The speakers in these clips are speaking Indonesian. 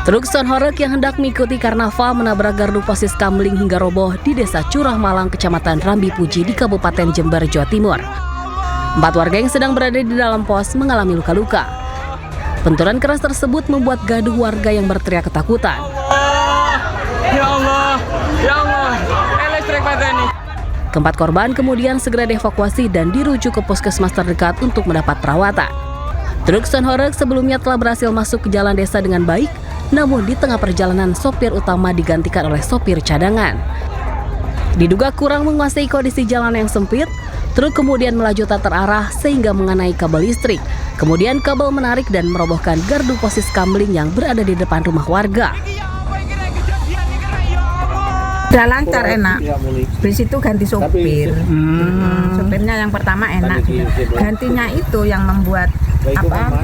Truk Sonhorek yang hendak mengikuti karnaval menabrak gardu pos kamling hingga roboh di Desa Curah Malang, Kecamatan Rambi Puji di Kabupaten Jember, Jawa Timur. 4 warga yang sedang berada di dalam pos mengalami luka-luka. Benturan keras tersebut membuat gaduh warga yang berteriak ketakutan. Ya Allah, listrik ini. Keempat korban kemudian segera dievakuasi dan dirujuk ke puskesmas terdekat untuk mendapat perawatan. Truk Sonhorek sebelumnya telah berhasil masuk ke jalan desa dengan baik, namun di tengah perjalanan sopir utama digantikan oleh sopir cadangan. Diduga kurang menguasai kondisi jalan yang sempit, truk kemudian melaju tak terarah sehingga mengenai kabel listrik. Kemudian kabel menarik dan merobohkan gardu posis kamling yang berada di depan rumah warga. Udah lancar, enak. Bis itu ganti sopir. Sopirnya yang pertama enak. Gantinya itu yang membuat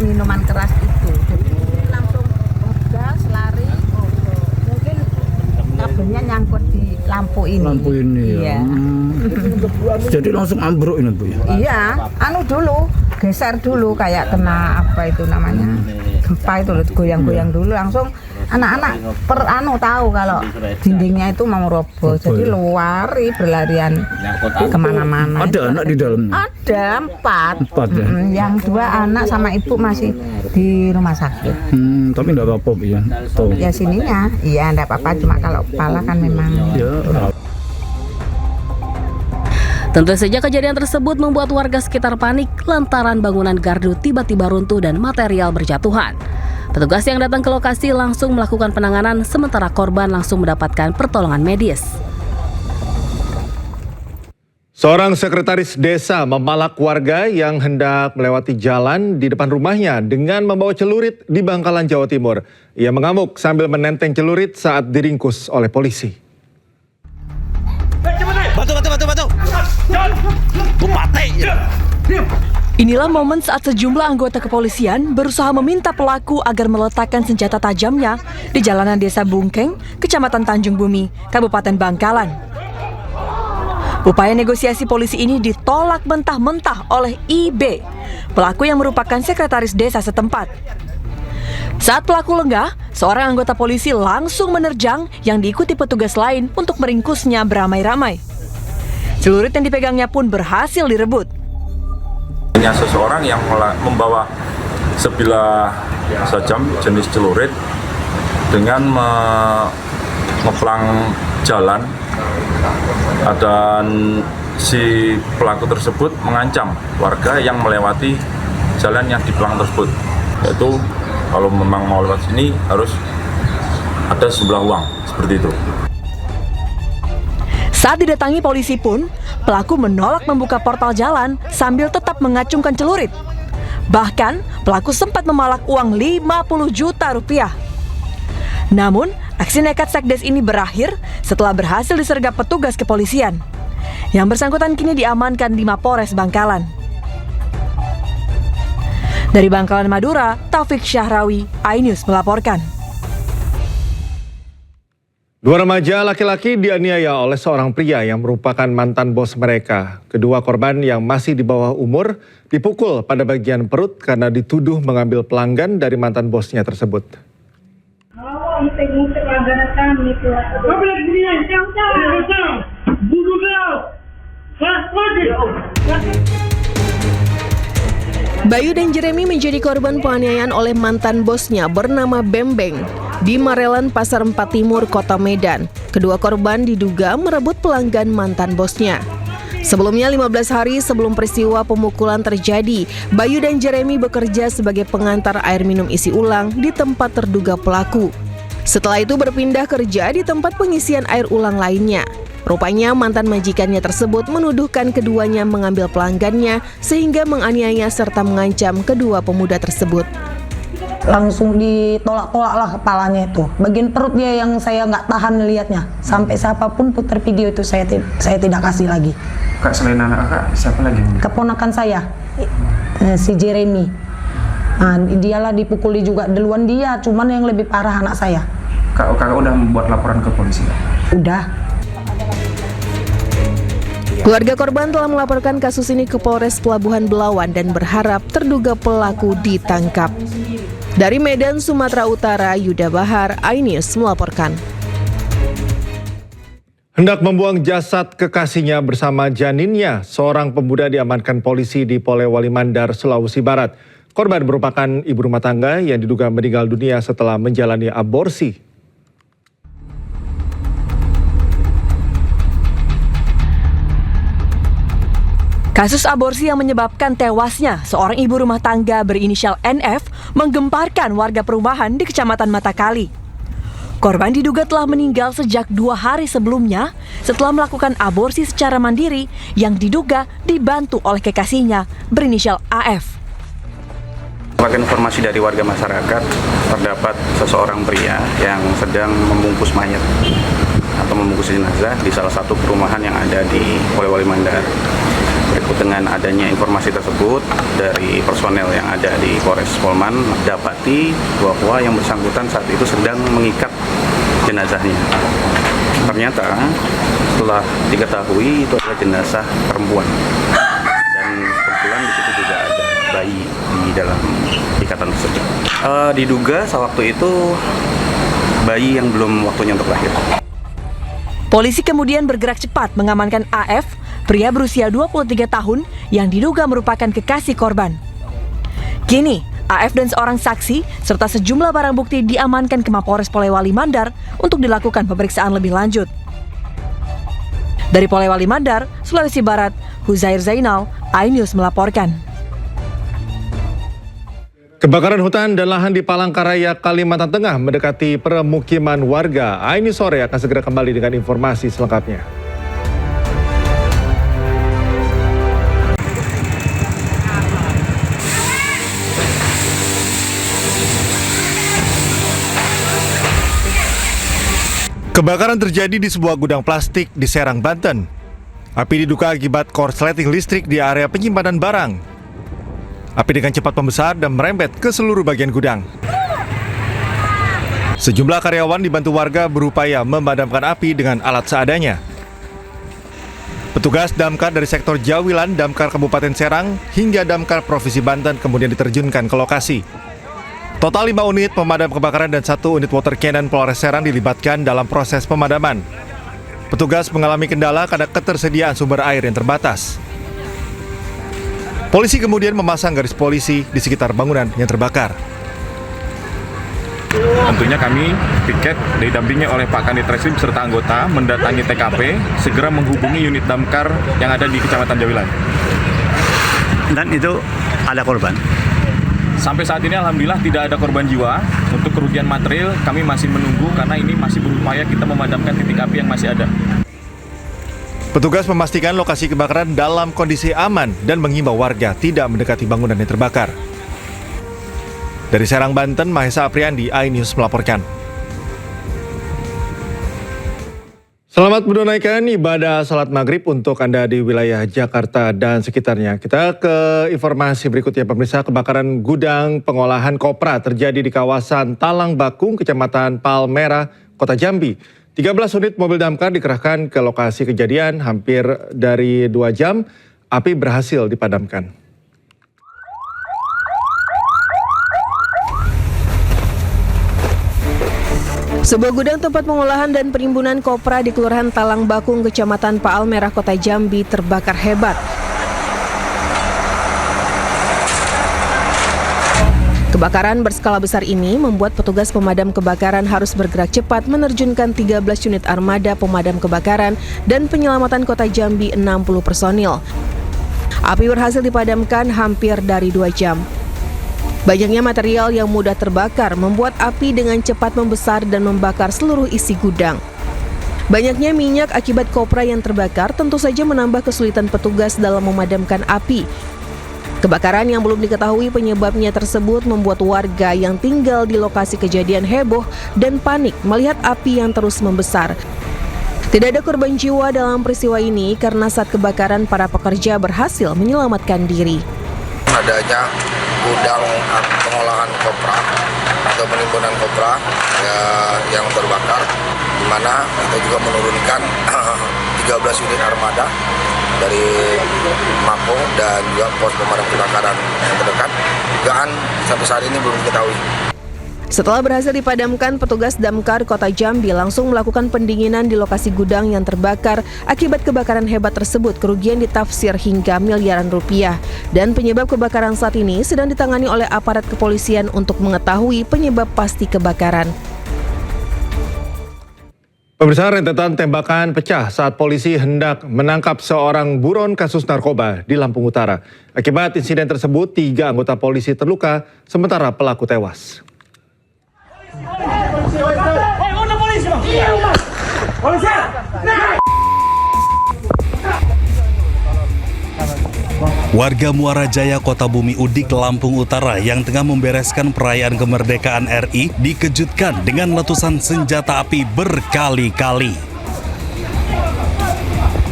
minuman keras itu. Jadi langsung gas, lari. Mungkin kabelnya nyangkut di lampu ini. Lampu ini ya. Jadi langsung ambruk ini, Bu ya? Iya, dulu geser dulu kayak kena apa itu namanya gempa itu loh, goyang-goyang dulu langsung anak-anak tahu kalau dindingnya itu mau roboh, jadi lari berlarian kemana-mana. Ada anak di dalamnya? Ada 4 ya? Yang 2 anak sama ibu masih di rumah sakit. Tapi enggak apa-apa, Bu ya? Ya sininya, iya enggak apa-apa, cuma kalau kepala kan memang ya. Tentu saja kejadian tersebut membuat warga sekitar panik lantaran bangunan gardu tiba-tiba runtuh dan material berjatuhan. Petugas yang datang ke lokasi langsung melakukan penanganan, sementara korban langsung mendapatkan pertolongan medis. Seorang sekretaris desa memalak warga yang hendak melewati jalan di depan rumahnya dengan membawa celurit di Bangkalan, Jawa Timur. Ia mengamuk sambil menenteng celurit saat diringkus oleh polisi. Batu. Bupati. Inilah momen saat sejumlah anggota kepolisian berusaha meminta pelaku agar meletakkan senjata tajamnya di jalanan Desa Bungkeng, Kecamatan Tanjung Bumi, Kabupaten Bangkalan. Upaya negosiasi polisi ini ditolak mentah-mentah oleh IB, pelaku yang merupakan sekretaris desa setempat. Saat pelaku lenggah, seorang anggota polisi langsung menerjang yang diikuti petugas lain untuk meringkusnya beramai-ramai. Celurit yang dipegangnya pun berhasil direbut. Seseorang yang membawa sebilah sajam jenis celurit dengan mengeplang jalan, dan si pelaku tersebut mengancam warga yang melewati jalan yang diplang tersebut, yaitu kalau memang mau lewat sini harus ada sejumlah uang, seperti itu. Saat didatangi polisi pun, pelaku menolak membuka portal jalan sambil tetap mengacungkan celurit. Bahkan, pelaku sempat memalak uang 50 juta rupiah. Namun, aksi nekat sekdes ini berakhir setelah berhasil disergap petugas kepolisian. Yang bersangkutan kini diamankan di Mapores Bangkalan. Dari Bangkalan, Madura, Taufik Syahrawi, iNews melaporkan. 2 remaja laki-laki dianiaya oleh seorang pria yang merupakan mantan bos mereka. Kedua korban yang masih di bawah umur dipukul pada bagian perut karena dituduh mengambil pelanggan dari mantan bosnya tersebut. Bayu dan Jeremy menjadi korban penganiayaan oleh mantan bosnya bernama Bembeng di Marelan, Pasar 4 Timur, Kota Medan. Kedua korban diduga merebut pelanggan mantan bosnya. Sebelumnya 15 hari sebelum peristiwa pemukulan terjadi, Bayu dan Jeremy bekerja sebagai pengantar air minum isi ulang di tempat terduga pelaku. Setelah itu berpindah kerja di tempat pengisian air ulang lainnya. Rupanya mantan majikannya tersebut menuduhkan keduanya mengambil pelanggannya sehingga menganiaya serta mengancam kedua pemuda tersebut. Langsung ditolak-tolak lah kepalanya itu. Bagian perut dia yang saya nggak tahan lihatnya. Sampai siapapun putar video itu saya tidak kasih lagi. Kak, selain anak kakak, siapa lagi? Keponakan saya, si Jeremy. Nah, dialah dipukuli juga duluan dia, cuman yang lebih parah anak saya. Kakak udah membuat laporan ke polisi? Udah. Keluarga korban telah melaporkan kasus ini ke Polres Pelabuhan Belawan dan berharap terduga pelaku ditangkap. Dari Medan, Sumatera Utara, Yuda Bahar, iNews melaporkan. Hendak membuang jasad kekasihnya bersama janinnya, seorang pemuda diamankan polisi di Polewali Mandar, Sulawesi Barat. Korban merupakan ibu rumah tangga yang diduga meninggal dunia setelah menjalani aborsi. Kasus aborsi yang menyebabkan tewasnya seorang ibu rumah tangga berinisial NF menggemparkan warga perumahan di Kecamatan Matakali. Korban diduga telah meninggal sejak 2 hari sebelumnya setelah melakukan aborsi secara mandiri yang diduga dibantu oleh kekasihnya berinisial AF. Berdasarkan informasi dari warga masyarakat, terdapat seseorang pria yang sedang membungkus mayat atau membungkus jenazah di salah satu perumahan yang ada di Polewali Mandar. Berikut dengan adanya informasi tersebut dari personel yang ada di Polres Polman, dapati bahwa yang bersangkutan saat itu sedang mengikat jenazahnya. Ternyata setelah diketahui itu adalah jenazah perempuan dan kebetulan di situ juga ada bayi di dalam ikatan tersebut. Diduga sewaktu itu bayi yang belum waktunya untuk lahir. Polisi kemudian bergerak cepat mengamankan AF, pria berusia 23 tahun yang diduga merupakan kekasih korban. Kini, AF dan seorang saksi serta sejumlah barang bukti diamankan ke Mapolres Polewali Mandar untuk dilakukan pemeriksaan lebih lanjut. Dari Polewali Mandar, Sulawesi Barat, Huzair Zainal, iNews melaporkan. Kebakaran hutan dan lahan di Palangkaraya, Kalimantan Tengah mendekati permukiman warga. iNews Sore akan segera kembali dengan informasi selengkapnya. Kebakaran terjadi di sebuah gudang plastik di Serang, Banten. Api diduga akibat korsleting listrik di area penyimpanan barang. Api dengan cepat membesar dan merembet ke seluruh bagian gudang. Sejumlah karyawan dibantu warga berupaya memadamkan api dengan alat seadanya. Petugas damkar dari sektor Jawilan, Damkar Kabupaten Serang, hingga Damkar Provinsi Banten kemudian diterjunkan ke lokasi. Total 5 unit pemadam kebakaran dan 1 unit water cannon Polres Serang dilibatkan dalam proses pemadaman. Petugas mengalami kendala karena ketersediaan sumber air yang terbatas. Polisi kemudian memasang garis polisi di sekitar bangunan yang terbakar. Tentunya kami piket didampingi oleh Pak Kanit Reskrim serta anggota mendatangi TKP, segera menghubungi unit damkar yang ada di Kecamatan Jawilan. Dan itu ada korban? Sampai saat ini alhamdulillah tidak ada korban jiwa. Untuk kerugian material kami masih menunggu karena ini masih berupaya kita memadamkan titik api yang masih ada. Petugas memastikan lokasi kebakaran dalam kondisi aman dan mengimbau warga tidak mendekati bangunan yang terbakar. Dari Serang, Banten, Mahesa Apriandi, iNews melaporkan. Selamat menunaikan ibadah salat maghrib untuk Anda di wilayah Jakarta dan sekitarnya. Kita ke informasi berikutnya, pemirsa. Kebakaran gudang pengolahan kopra terjadi di kawasan Talang Bakung, Kecamatan Palmerah, Kota Jambi. 13 unit mobil damkar dikerahkan ke lokasi kejadian. Hampir dari 2 jam, api berhasil dipadamkan. Sebuah gudang tempat pengolahan dan penimbunan kopra di Kelurahan Talang Bakung, Kecamatan Palmerah, Kota Jambi terbakar hebat. Kebakaran berskala besar ini membuat petugas pemadam kebakaran harus bergerak cepat menerjunkan 13 unit armada pemadam kebakaran dan penyelamatan Kota Jambi 60 personil. Api berhasil dipadamkan hampir dari 2 jam. Banyaknya material yang mudah terbakar membuat api dengan cepat membesar dan membakar seluruh isi gudang. Banyaknya minyak akibat kopra yang terbakar tentu saja menambah kesulitan petugas dalam memadamkan api. Kebakaran yang belum diketahui penyebabnya tersebut membuat warga yang tinggal di lokasi kejadian heboh dan panik melihat api yang terus membesar. Tidak ada korban jiwa dalam peristiwa ini karena saat kebakaran para pekerja berhasil menyelamatkan diri. Adanya gudang pengolahan kopra atau penimbunan kopra yang terbakar, di mana kita juga menurunkan 13 unit armada dari Mako dan juga pos pemadam kebakaran yang terdekat. Dugaan sampai saat ini belum diketahui. Setelah berhasil dipadamkan, petugas Damkar Kota Jambi langsung melakukan pendinginan di lokasi gudang yang terbakar. Akibat kebakaran hebat tersebut, kerugian ditafsir hingga miliaran rupiah. Dan penyebab kebakaran saat ini sedang ditangani oleh aparat kepolisian untuk mengetahui penyebab pasti kebakaran. Pemirsa, rentetan tembakan pecah saat polisi hendak menangkap seorang buron kasus narkoba di Lampung Utara. Akibat insiden tersebut, 3 anggota polisi terluka, sementara pelaku tewas. Warga Muara Jaya, Kota Bumi Udik, Lampung Utara yang tengah membereskan perayaan kemerdekaan RI dikejutkan dengan letusan senjata api berkali-kali.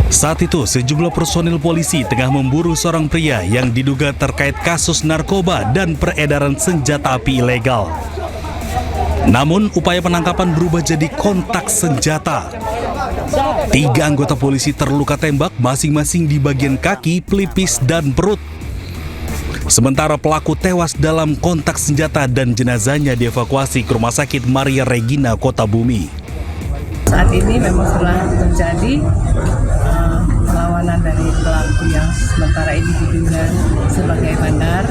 Saat itu, sejumlah personil polisi tengah memburu seorang pria yang diduga terkait kasus narkoba dan peredaran senjata api ilegal. Namun, upaya penangkapan berubah jadi kontak senjata. 3 anggota polisi terluka tembak masing-masing di bagian kaki, pelipis, dan perut. Sementara pelaku tewas dalam kontak senjata dan jenazahnya dievakuasi ke Rumah Sakit Maria Regina, Kota Bumi. Saat ini memang setelah terjadi perlawanan dari pelaku yang sementara ini diduga sebagai bandar.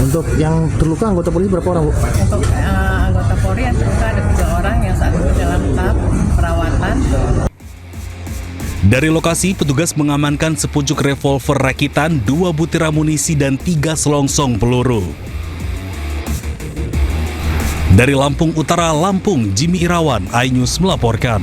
Untuk yang terluka anggota polisi berapa orang, Bu? Untuk anggota Polri yang terluka ada 3 orang yang saat ini dalam tahap perawatan. Dari lokasi, petugas mengamankan sepucuk revolver rakitan, 2 butir amunisi, dan 3 selongsong peluru. Dari Lampung Utara, Lampung, Jimmy Irawan, iNews melaporkan.